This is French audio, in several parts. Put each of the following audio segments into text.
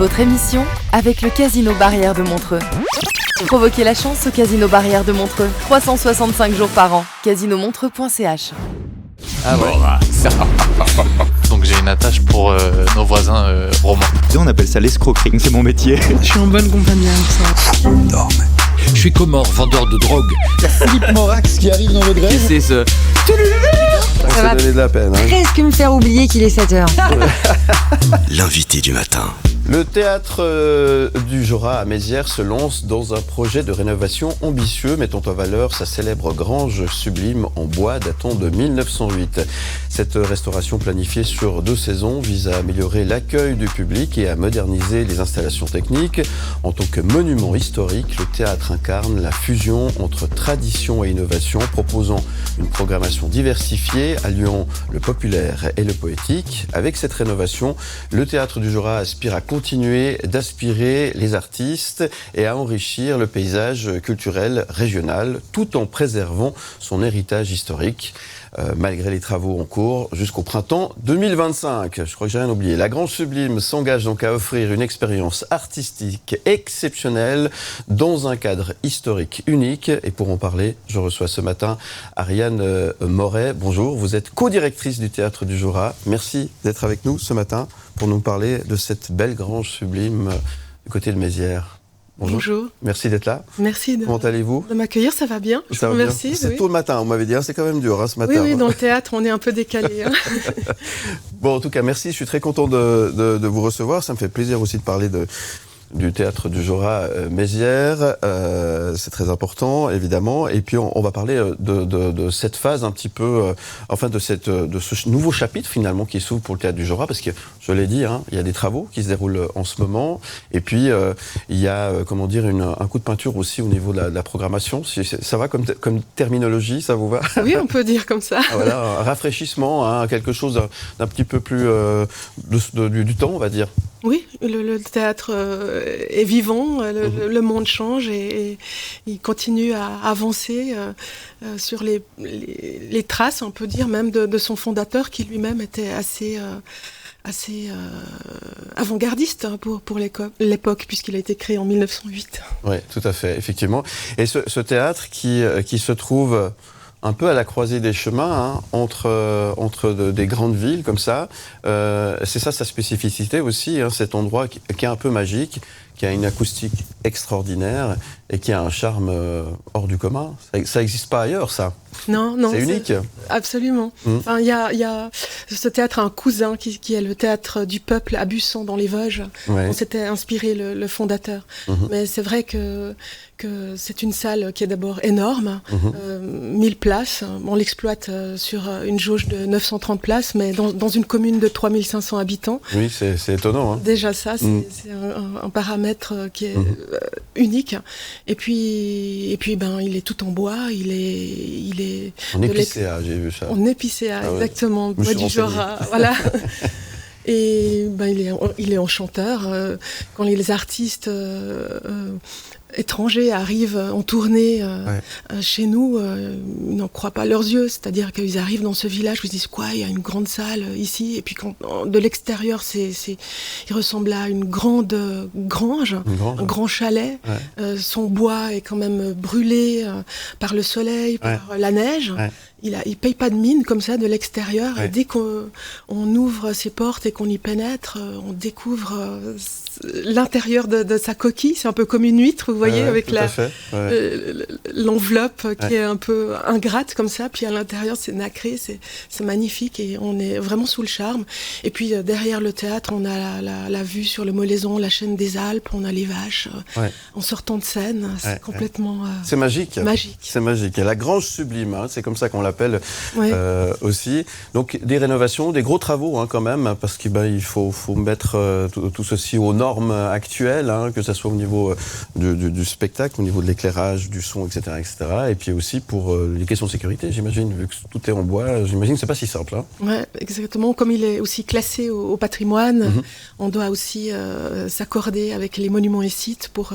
Votre émission avec le Casino Barrière de Montreux. Provoquez la chance au Casino Barrière de Montreux. 365 jours par an. casinomontreux.ch. Ah ouais. Donc j'ai une attache pour nos voisins romains. On appelle ça l'escroquerie, c'est mon métier. Je suis en bonne compagnie avec ça. Énorme. Je suis Comore, vendeur de drogue. Il y a Philippe Morax qui arrive dans votre grève. C'est ce... Ça va donner de la peine. presque me faire oublier qu'il est 7h. L'invité du matin. Le théâtre du Jorat à Mézières se lance dans un projet de rénovation ambitieux mettant en valeur sa célèbre grange sublime en bois datant de 1908. Cette restauration planifiée sur 2 saisons vise à améliorer l'accueil du public et à moderniser les installations techniques. En tant que monument historique, le théâtre incarne la fusion entre tradition et innovation, proposant une programmation diversifiée alliant le populaire et le poétique. Avec cette rénovation, le théâtre du Jorat aspire à continuer d'aspirer les artistes et à enrichir le paysage culturel régional tout en préservant son héritage historique. Malgré les travaux en cours jusqu'au printemps 2025. Je crois que j'ai rien oublié. La Grange Sublime s'engage donc à offrir une expérience artistique exceptionnelle dans un cadre historique unique. Et pour en parler, je reçois ce matin Ariane Moret. Bonjour, vous êtes co-directrice du Théâtre du Jorat. Merci d'être avec nous ce matin pour nous parler de cette belle Grange Sublime du côté de Mézières. Bonjour. Merci d'être là. Merci Comment allez-vous ? de m'accueillir, ça va bien. Je vous remercie. C'est tôt le matin, on m'avait dit, c'est quand même dur ce matin. Oui, dans le théâtre, on est un peu décalé. Bon, en tout cas, merci, je suis très content de vous recevoir. Ça me fait plaisir aussi de parler du théâtre du Jorat Mézières, c'est très important évidemment, et puis on va parler de cette phase un petit peu, de ce nouveau chapitre finalement qui s'ouvre pour le théâtre du Jorat, parce que je l'ai dit, il y a des travaux qui se déroulent en ce moment, et puis il y a un coup de peinture aussi au niveau de la programmation. Ça va comme terminologie, ça vous va ? Oui, on peut dire comme ça. Voilà, un rafraîchissement, quelque chose d'un petit peu plus du temps, on va dire. Oui, le théâtre est vivant, le monde change et il continue à avancer sur les traces, on peut dire, même de son fondateur qui lui-même était assez avant-gardiste pour l'époque, puisqu'il a été créé en 1908. Oui, tout à fait, effectivement. Et ce théâtre qui se trouve un peu à la croisée des chemins, entre des grandes villes comme ça. C'est ça sa spécificité aussi, cet endroit qui est un peu magique, qui a une acoustique extraordinaire et qui a un charme hors du commun. Ça n'existe pas ailleurs, ça. Non, c'est unique. Absolument. Enfin, il y a ce théâtre a un cousin qui est le théâtre du peuple à Busson dans les Vosges. Ouais. On s'était inspiré le fondateur. Mais c'est vrai que c'est une salle qui est d'abord énorme, 1000 places. On l'exploite sur une jauge de 930 places, mais dans une commune de 3500 habitants. Oui, c'est étonnant. Déjà ça, c'est un paramètre qui est unique. Et puis, il est tout en bois. Il est en épicéa, j'ai vu ça. En épicéa, exactement. Bois du Jorat, voilà. Et il est enchanteur. Quand les artistes étrangers arrivent en tournée chez nous, ils n'en croient pas leurs yeux. C'est-à-dire qu'ils arrivent dans ce village, ils se disent quoi, il y a une grande salle ici. Et puis de l'extérieur, il ressemble à une grande grange, un grand chalet. Ouais. Son bois est quand même brûlé par le soleil, par la neige. Ouais. Il paye pas de mine comme ça de l'extérieur. Ouais. Et dès qu'on ouvre ses portes et qu'on y pénètre, on découvre l'intérieur de sa coquille. C'est un peu comme une huître, vous voyez, avec l'enveloppe qui est un peu ingrate comme ça. Puis à l'intérieur, c'est nacré, c'est magnifique et on est vraiment sous le charme. Et puis derrière le théâtre, on a la vue sur le Molaison, la chaîne des Alpes, on a les vaches. En sortant de scène, c'est complètement c'est magique. C'est magique. Et la Grange Sublime, c'est comme ça qu'on l'appelle aussi. Donc des rénovations, des gros travaux quand même, parce qu'il faut mettre tout ceci aux normes actuelles, que ce soit au niveau du spectacle, au niveau de l'éclairage, du son, etc., etc. Et puis aussi pour les questions de sécurité, j'imagine, vu que tout est en bois, j'imagine que c'est pas si simple. Oui, exactement. Comme il est aussi classé au patrimoine, on doit aussi s'accorder avec les monuments et sites pour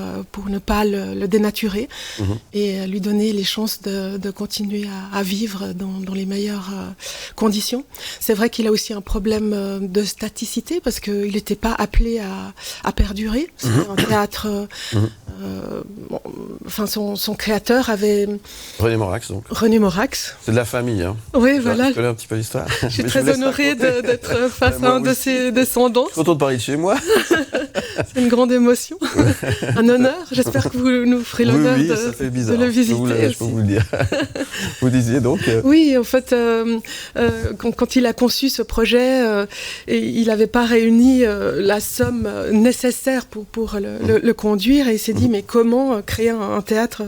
ne pas le dénaturer et lui donner les chances de continuer à vivre dans les meilleures conditions. C'est vrai qu'il a aussi un problème de staticité parce qu'il n'était pas appelé a perduré. C'est un théâtre. Son créateur avait René Morax, donc. René Morax. C'est de la famille, hein. Oui, voilà. Je connais un petit peu l'histoire. Je suis très honorée d'être face à un de ses descendants. Je suis content de parler de chez moi. C'est une grande émotion, un honneur. J'espère que vous nous ferez l'honneur ça fait bizarre. de le visiter. Je peux vous le dire. Vous disiez donc. Oui, en fait, quand il a conçu ce projet, il n'avait pas réuni la somme nécessaire pour le conduire, et il s'est dit mais comment créer un théâtre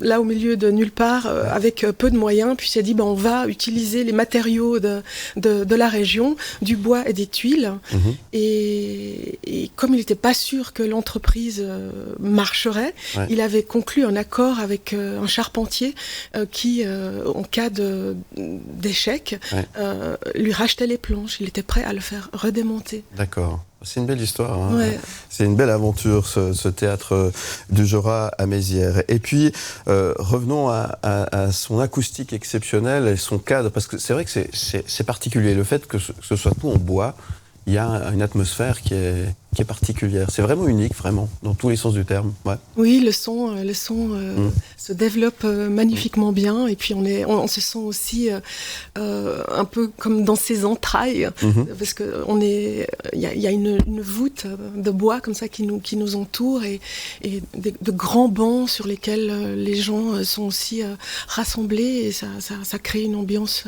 là au milieu de nulle part avec peu de moyens. Puis il s'est dit on va utiliser les matériaux de la région, du bois et des tuiles. Et comme il n'était pas sûr que l'entreprise marcherait, il avait conclu un accord avec un charpentier qui, en cas d'échec, lui rachetait les planches. Il était prêt à le faire redémonter. D'accord. C'est une belle histoire. Hein. Ouais. C'est une belle aventure, ce théâtre du Jorat à Mézières. Et puis, revenons à son acoustique exceptionnelle et son cadre, parce que c'est vrai que c'est particulier. Le fait que ce soit tout en bois, il y a une atmosphère qui est particulière. C'est vraiment unique, vraiment, dans tous les sens du terme. Ouais. Oui, le son se développe magnifiquement bien, et puis on se sent aussi un peu comme dans ses entrailles, parce que il y a une voûte de bois comme ça qui nous entoure, et de grands bancs sur lesquels les gens sont aussi rassemblés, et ça crée une ambiance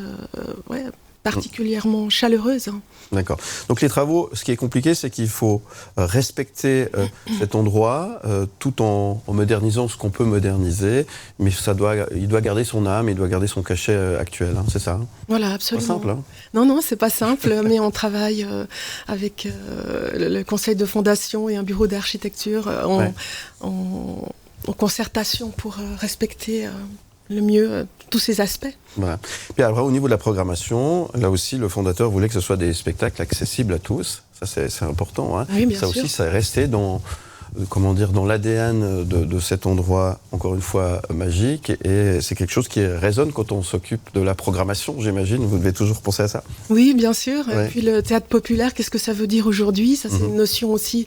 particulièrement chaleureuse. D'accord. Donc les travaux, ce qui est compliqué, c'est qu'il faut respecter cet endroit tout en modernisant ce qu'on peut moderniser, mais il doit garder son âme, il doit garder son cachet actuel, hein, c'est ça, hein? Voilà, absolument. C'est pas simple, hein? Non, c'est pas simple, mais on travaille avec le conseil de fondation et un bureau d'architecture en concertation pour respecter le mieux tous ces aspects. Voilà. Puis après, au niveau de la programmation, là aussi, le fondateur voulait que ce soit des spectacles accessibles à tous. Ça, c'est important. Hein. Oui, bien sûr. Aussi, ça est resté dans l'ADN de cet endroit, encore une fois, magique. Et c'est quelque chose qui résonne quand on s'occupe de la programmation, j'imagine. Vous devez toujours penser à ça. Oui, bien sûr. Ouais. Et puis le théâtre populaire, qu'est-ce que ça veut dire aujourd'hui? Ça, c'est une notion aussi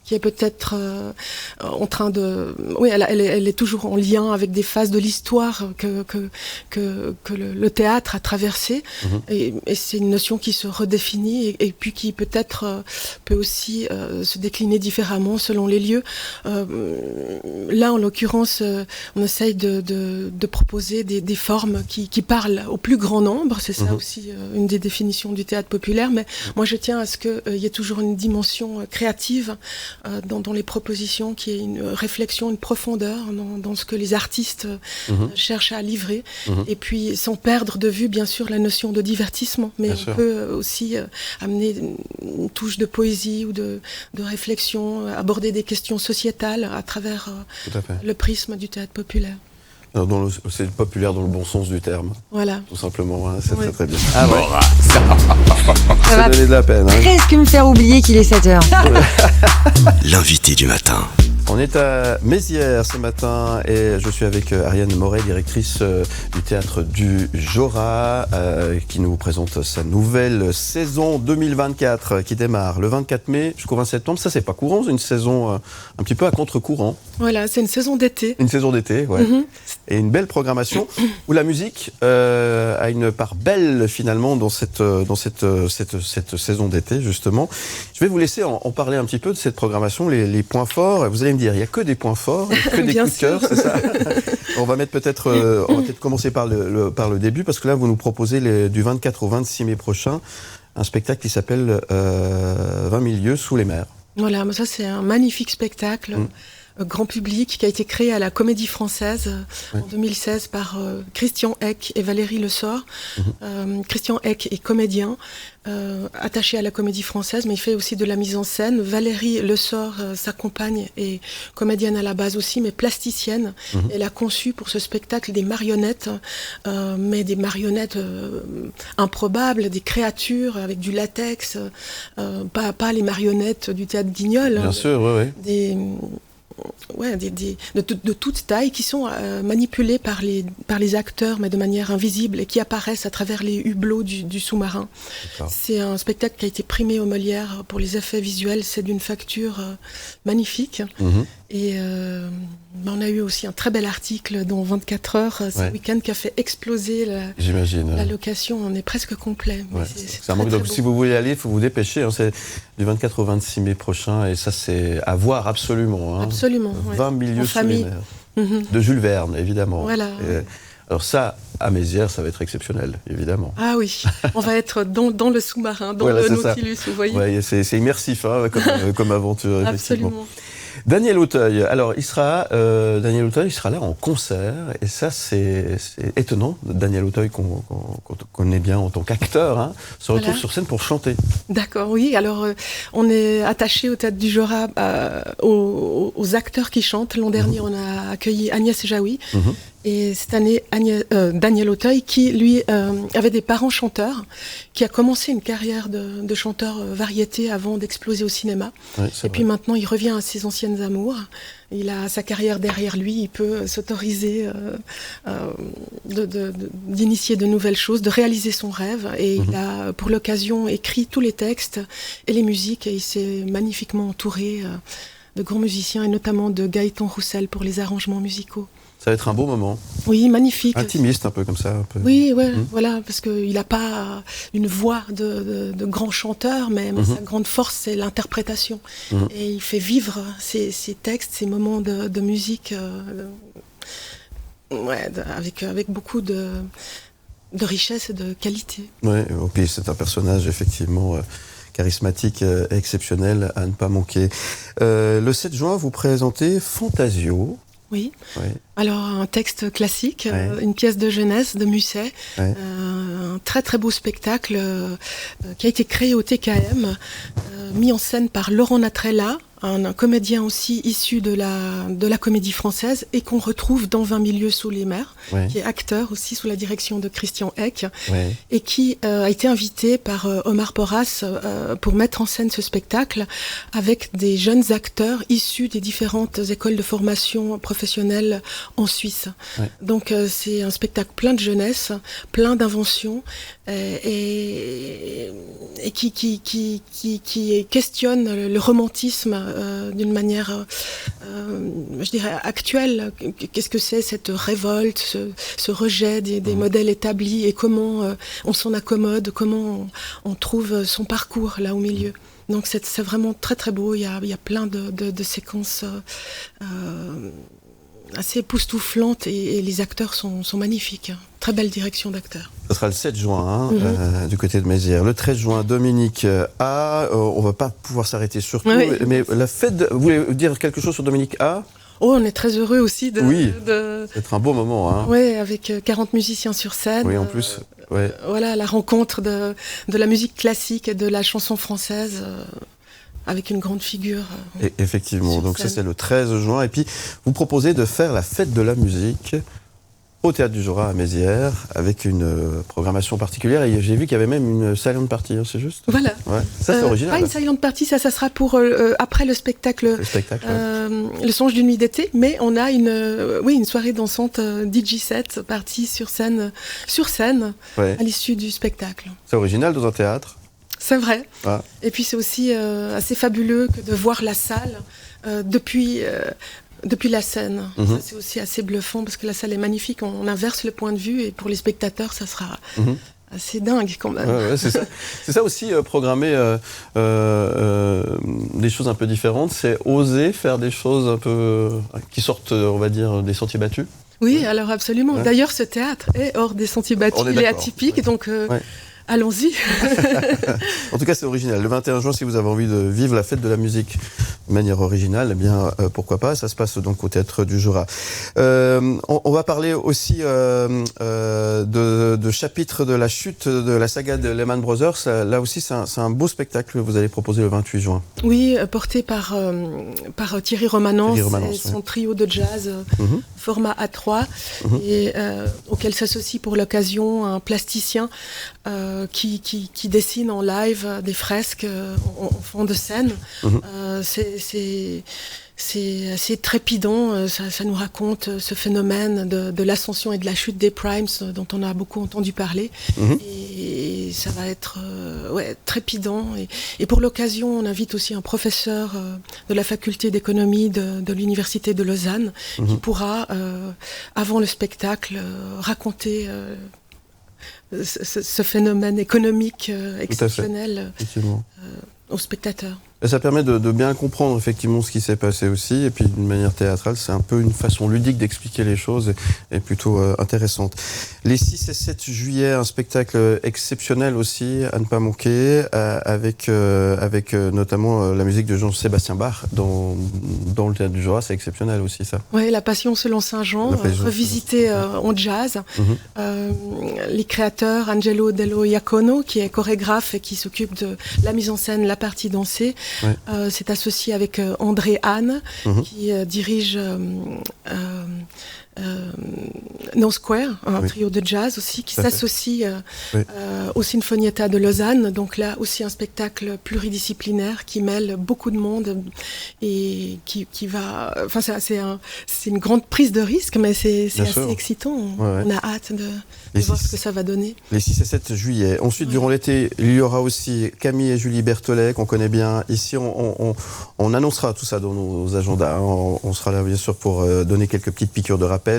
qui est peut-être en train de... Oui, elle est toujours en lien avec des phases de l'histoire que le théâtre a traversé. Et c'est une notion qui se redéfinit et puis qui peut-être peut aussi se décliner différemment selon les lieux. Là, en l'occurrence, on essaye de proposer des formes qui parlent au plus grand nombre. C'est ça aussi une des définitions du théâtre populaire. Mais moi, je tiens à ce qu'il y ait toujours une dimension créative dans les propositions, qu'il y ait une réflexion, une profondeur dans ce que les artistes cherchent à livrer. Et puis, sans perdre de vue, bien sûr, la notion de divertissement. Mais on peut aussi amener une touche de poésie ou de réflexion, aborder des questions sociétales à travers le prisme du théâtre populaire. C'est populaire dans le bon sens du terme. Voilà. Tout simplement, hein, c'est très bien. Ah ouais. Ça va donné de la peine. Hein. presque me faire oublier qu'il est 7h. L'invité du matin. On est à Mézières ce matin et je suis avec Ariane Moret, directrice du théâtre du Jorat, qui nous présente sa nouvelle saison 2024 qui démarre le 24 mai jusqu'au 20 septembre. Ça, c'est pas courant, c'est une saison un petit peu à contre-courant. Voilà, c'est une saison d'été. Une saison d'été, ouais. Et une belle programmation où la musique a une part belle finalement dans cette saison d'été, justement. Je vais vous laisser en parler un petit peu de cette programmation, les points forts. Vous allez me dire, il n'y a que des points forts, il n'y a que des coups de cœur, c'est ça? On va peut-être commencer par le début, parce que là, vous nous proposez du 24 au 26 mai prochain un spectacle qui s'appelle 20 000 lieues sous les mers. Voilà, ça c'est un magnifique spectacle. Grand public qui a été créé à la Comédie Française en 2016 par Christian Eck et Valérie Lessort. Christian Eck est comédien attaché à la Comédie Française, mais il fait aussi de la mise en scène. Valérie Lessort, sa compagne, est comédienne à la base aussi, mais plasticienne. Elle a conçu pour ce spectacle des marionnettes, mais des marionnettes improbables, des créatures avec du latex, pas les marionnettes du théâtre Guignol. Bien sûr, oui. de toute taille qui sont manipulés par les acteurs, mais de manière invisible, et qui apparaissent à travers les hublots du sous-marin. D'accord. C'est un spectacle qui a été primé au Molière pour les effets visuels. C'est d'une facture magnifique. Et on a eu aussi un très bel article dans 24 heures ce week-end qui a fait exploser la location. On est presque complet. Ouais. C'est un manque. Donc si vous voulez aller, il faut vous dépêcher. C'est du 24 au 26 mai prochain. Et ça, c'est à voir absolument. Absolument. 20 milieux sous les mers. De Jules Verne, évidemment. Voilà. Alors ça, à Mézières, ça va être exceptionnel, évidemment. Ah oui, on va être dans le sous-marin, dans le Nautilus, vous voyez. Ouais, c'est immersif comme aventure, effectivement. Absolument. Daniel Auteuil, alors Daniel Auteuil, il sera là en concert, et ça c'est étonnant. Daniel Auteuil, qu'on connaît bien en tant qu'acteur, se retrouve sur scène pour chanter. D'accord, oui. Alors on est attaché au Théâtre du Jorat aux acteurs qui chantent. L'an dernier, on a accueilli Agnès Jaoui. Et cette année, Daniel Auteuil, qui lui avait des parents chanteurs, qui a commencé une carrière de chanteur variété avant d'exploser au cinéma. Oui, et puis maintenant, il revient à ses anciennes amours. Il a sa carrière derrière lui, il peut s'autoriser d'initier de nouvelles choses, de réaliser son rêve. Et il a, pour l'occasion, écrit tous les textes et les musiques, et il s'est magnifiquement entouré de grands musiciens, et notamment de Gaëtan Roussel pour les arrangements musicaux. Ça va être un beau moment. Oui, magnifique. Intimiste un peu comme ça. Oui, voilà, parce qu'il n'a pas une voix de grand chanteur, mais sa grande force, c'est l'interprétation. Et il fait vivre ses textes, ses moments de musique avec beaucoup de richesse et de qualité. Oui, et puis c'est un personnage effectivement charismatique, exceptionnel, à ne pas manquer. Le 7 juin, vous présentez Fantasio. Oui. Alors un texte classique, une pièce de jeunesse de Musset, un très très beau spectacle qui a été créé au TKM, mis en scène par Laurent Natrella, un comédien aussi issu de la comédie française et qu'on retrouve dans 20 milieux sous les mers, qui est acteur aussi sous la direction de Christian Eck, et qui a été invité par Omar Porras pour mettre en scène ce spectacle avec des jeunes acteurs issus des différentes écoles de formation professionnelle en Suisse. Donc c'est un spectacle plein de jeunesse, plein d'inventions et qui questionne le romantisme d'une manière, je dirais, actuelle. Qu'est-ce que c'est cette révolte, ce rejet des modèles établis, et comment on s'en accommode, comment on trouve son parcours là au milieu. Donc c'est vraiment très très beau. Il y a plein de séquences assez époustouflantes et les acteurs sont magnifiques. Très belle direction d'acteurs. Ce sera le 7 juin du côté de Mézières. Le 13 juin, Dominique A. On ne va pas pouvoir s'arrêter sur tout, mais la fête. Vous voulez dire quelque chose sur Dominique A? Oh, on est très heureux aussi de... ça va être un beau moment. Oui, avec 40 musiciens sur scène. Oui, en plus. Voilà, la rencontre de la musique classique et de la chanson française. Avec une grande figure. Effectivement, donc ça c'est le 13 juin. Et puis vous proposez de faire la fête de la musique au Théâtre du Jorat à Mézières, avec une programmation particulière. Et j'ai vu qu'il y avait même une silent party, c'est juste? Voilà. Ça c'est original. Pas une silent party, ça sera pour après le spectacle. Le songe d'une nuit d'été. Mais on a une soirée dansante DJ set partie sur scène à l'issue du spectacle. C'est original dans un théâtre. C'est vrai. Et puis c'est aussi assez fabuleux que de voir la salle depuis la scène. Ça, c'est aussi assez bluffant parce que la salle est magnifique. On inverse le point de vue et pour les spectateurs, ça sera assez dingue quand même. C'est ça aussi, programmer des choses un peu différentes. C'est oser faire des choses un peu qui sortent, on va dire, des sentiers battus. Oui, alors absolument. D'ailleurs, ce théâtre est hors des sentiers battus. Il est atypique, donc... Allons-y. En tout cas, c'est original. Le 21 juin, si vous avez envie de vivre la fête de la musique de manière originale, eh bien, pourquoi pas. Ça se passe donc au Théâtre du Jorat. On va parler aussi de chapitres de la chute de la saga de Lehman Brothers. Là aussi, c'est un beau spectacle que vous allez proposer le 28 juin. Oui, porté par Thierry Romanens et son trio de jazz, format A3, et auquel s'associe pour l'occasion un plasticien qui dessine en live des fresques en fond de scène. C'est c'est assez trépidant. Ça nous raconte ce phénomène de l'ascension et de la chute des primes dont on a beaucoup entendu parler. Et ça va être trépidant. Et pour l'occasion, on invite aussi un professeur de la faculté d'économie de l'université de Lausanne qui pourra, avant le spectacle, raconter ce phénomène économique exceptionnel aux spectateurs. Et ça permet de bien comprendre effectivement ce qui s'est passé aussi, et puis d'une manière théâtrale, c'est un peu une façon ludique d'expliquer les choses et plutôt intéressante. Les 6 et 7 juillet, un spectacle exceptionnel aussi à ne pas manquer, avec notamment la musique de Jean-Sébastien Bach dans le Théâtre du Jura, c'est exceptionnel aussi ça. Oui, La Passion selon Saint Jean, revisitée en jazz. Les créateurs, Angelo Dello Iacono, qui est chorégraphe et qui s'occupe de la mise en scène, la partie dansée, s'est associé avec André Hahn, qui dirige No Square, un trio de jazz aussi, qui s'associe au Sinfonietta de Lausanne. Donc là aussi un spectacle pluridisciplinaire qui mêle beaucoup de monde et qui va... Enfin, c'est une grande prise de risque, mais c'est assez excitant. On a hâte de voir ce que ça va donner. Les 6 et 7 juillet. Ensuite, durant l'été, il y aura aussi Camille et Julie Berthollet, qu'on connaît bien. Ici, on annoncera tout ça dans nos agendas. On sera là, bien sûr, pour donner quelques petites piqûres de rappel.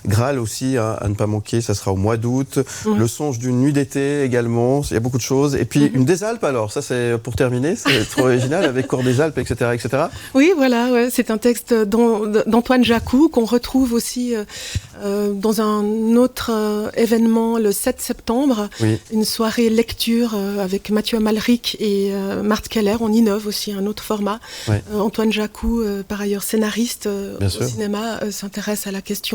Graal aussi, à ne pas manquer, ça sera au mois d'août. Le songe d'une nuit d'été également. Il y a beaucoup de choses. Et puis, une des Alpes, alors. Ça, c'est pour terminer. C'est trop original, avec Cours des Alpes, etc., etc. Oui, voilà. C'est un texte d'Antoine Jacou qu'on retrouve aussi dans un autre événement le 7 septembre. Une soirée lecture avec Mathieu Amalric et Marthe Keller. On innove aussi un autre format. Antoine Jacou, par ailleurs scénariste au cinéma, s'intéresse à la question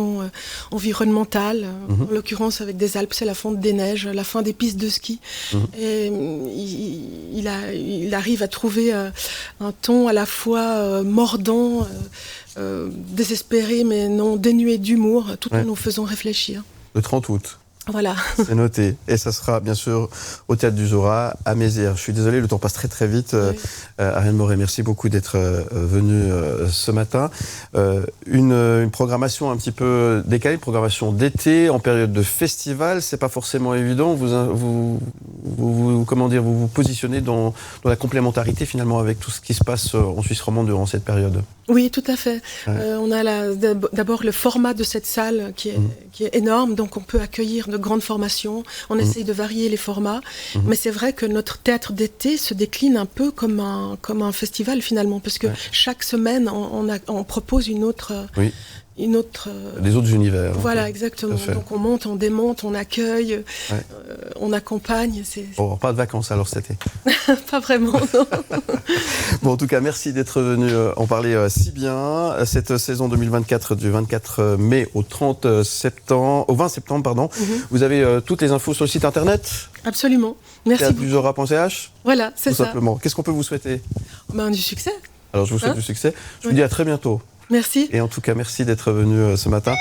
environnementale. En l'occurrence, avec des Alpes, c'est la fonte des neiges, la fin des pistes de ski. Et il arrive à trouver un ton à la fois mordant, désespéré, mais non dénué d'humour, tout en nous faisant réfléchir. Le 30 août. Voilà. C'est noté. Et ça sera bien sûr au Théâtre du Jura, à Mézières. Je suis désolé, le temps passe très très vite. Ariane Moret, merci beaucoup d'être venue ce matin. Une programmation un petit peu décalée, une programmation d'été, en période de festival. C'est pas forcément évident. Vous vous positionnez dans la complémentarité finalement avec tout ce qui se passe en Suisse romande durant cette période. Oui, tout à fait. On a d'abord le format de cette salle qui est énorme, donc on peut accueillir de grandes formations. On essaye de varier les formats, mais c'est vrai que notre théâtre d'été se décline un peu comme un festival finalement, parce que chaque semaine on propose une autre. Des autres univers. Voilà, exactement. Donc on monte, on démonte, on accueille, on accompagne. Pas de vacances alors cet été. Pas vraiment, non. Bon, en tout cas, merci d'être venu en parler si bien. Cette saison 2024 du 24 mai au 20 septembre, pardon. Vous avez toutes les infos sur le site internet. Absolument. Merci beaucoup. Théâtre-du-Jura.ch. Voilà, c'est ça. Tout simplement. Qu'est-ce qu'on peut vous souhaiter ? Du succès. Alors je vous souhaite du succès. Je vous dis à très bientôt. Merci. Et en tout cas, merci d'être venu ce matin.